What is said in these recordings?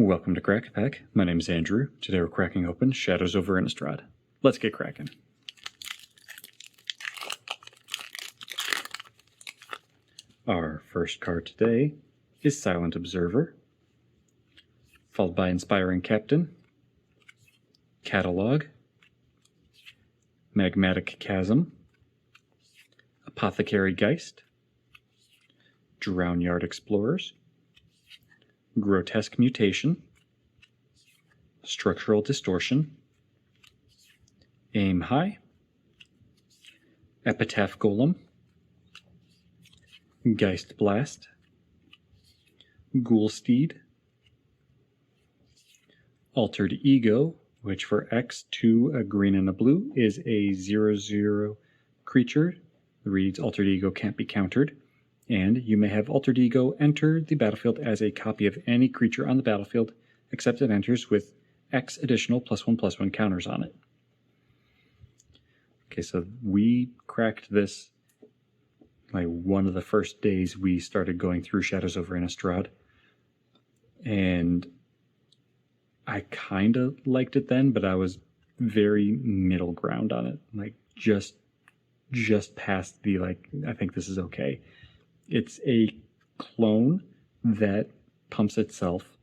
Welcome to Crack Pack. My name is Andrew. Today we're cracking open Shadows over Innistrad. Let's get cracking. Our first card today is Silent Observer, followed by Inspiring Captain, Catalog, Magmatic Chasm, Apothecary Geist, Drownyard Explorers, Grotesque Mutation, Structural Distortion, Aim High, Epitaph Golem, Geist Blast, Ghoulsteed, Altered Ego, which for X2, a green and a blue, is a 0/0 creature. It reads Altered Ego can't be countered, and you may have Altered Ego enter the battlefield as a copy of any creature on the battlefield, except it enters with X additional +1/+1 counters on it. Okay, so we cracked this like one of the first days we started going through Shadows over Innistrad, and I kind of liked it then, but I was very middle ground on it, like just past the like I think this is okay. It's a clone that pumps itself,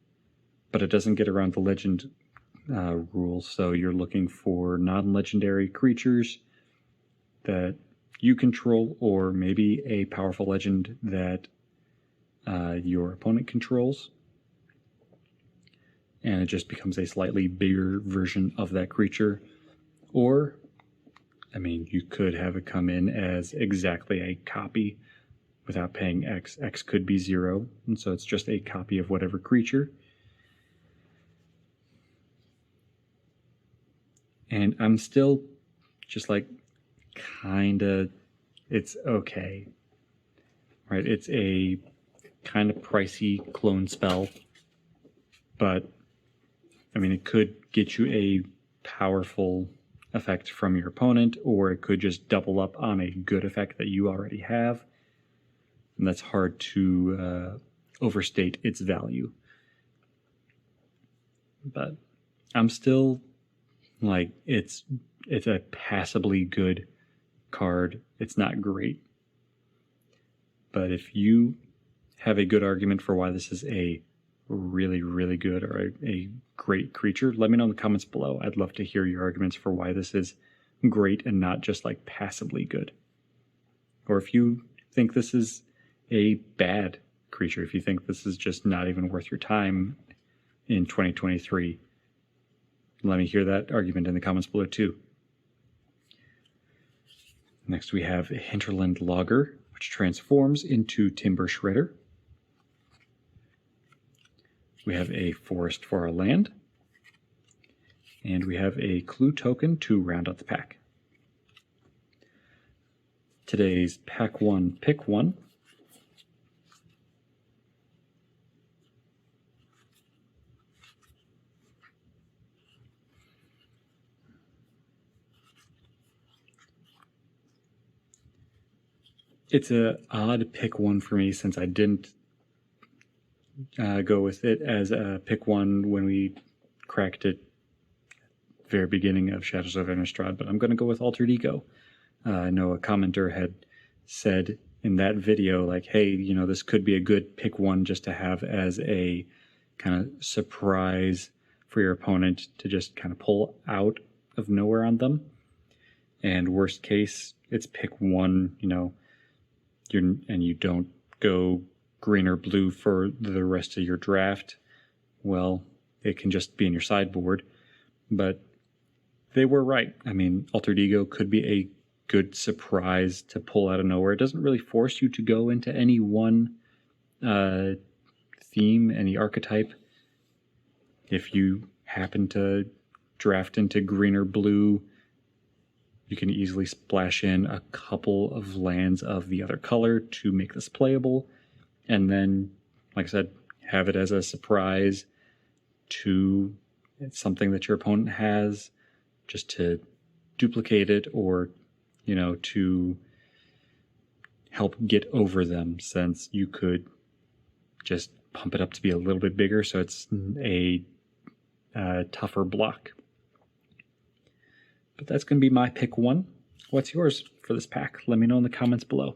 but it doesn't get around the legend rules, so you're looking for non-legendary creatures that you control, or maybe a powerful legend that your opponent controls, and it just becomes a slightly bigger version of that creature. Or, I mean, you could have it come in as exactly a copy without paying X. X could be 0, and so it's just a copy of whatever creature. And I'm still just like, kinda, it's okay. Right, it's a kind of pricey clone spell, but I mean, it could get you a powerful effect from your opponent, or it could just double up on a good effect that you already have. And that's hard to overstate its value. But I'm still like, it's a passably good card. It's not great. But if you have a good argument for why this is a really, really good or a great creature, let me know in the comments below. I'd love to hear your arguments for why this is great and not just like passably good. Or if you think this is a bad creature, if you think this is just not even worth your time in 2023, let me hear that argument in the comments below too. Next we have Hinterland Logger, which transforms into Timber Shredder. We have a Forest for our land. And we have a Clue token to round out the pack. Today's Pack 1, Pick 1. It's an odd pick 1 for me, since I didn't go with it as a pick 1 when we cracked it very beginning of Shadows of Innistrad, but I'm going to go with Altered Ego. I know a commenter had said in that video, like, hey, you know, this could be a good pick 1 just to have as a kind of surprise for your opponent to just kind of pull out of nowhere on them. And worst case, it's pick 1, you know, and you don't go green or blue for the rest of your draft. Well, it can just be in your sideboard. But they were right. I mean, Altered Ego could be a good surprise to pull out of nowhere. It doesn't really force you to go into any one theme, any archetype. If you happen to draft into green or blue, you can easily splash in a couple of lands of the other color to make this playable. And then, like I said, have it as a surprise to something that your opponent has, just to duplicate it, or, you know, to help get over them, since you could just pump it up to be a little bit bigger so it's a tougher block. But that's going to be my pick 1. What's yours for this pack? Let me know in the comments below.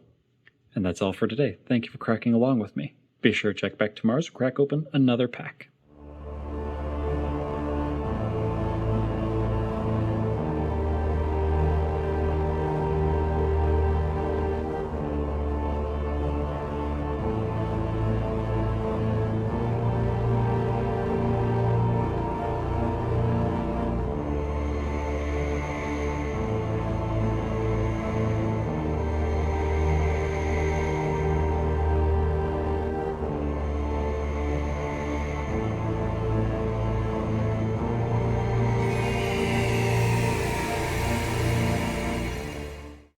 And that's all for today. Thank you for cracking along with me. Be sure to check back tomorrow to crack open another pack.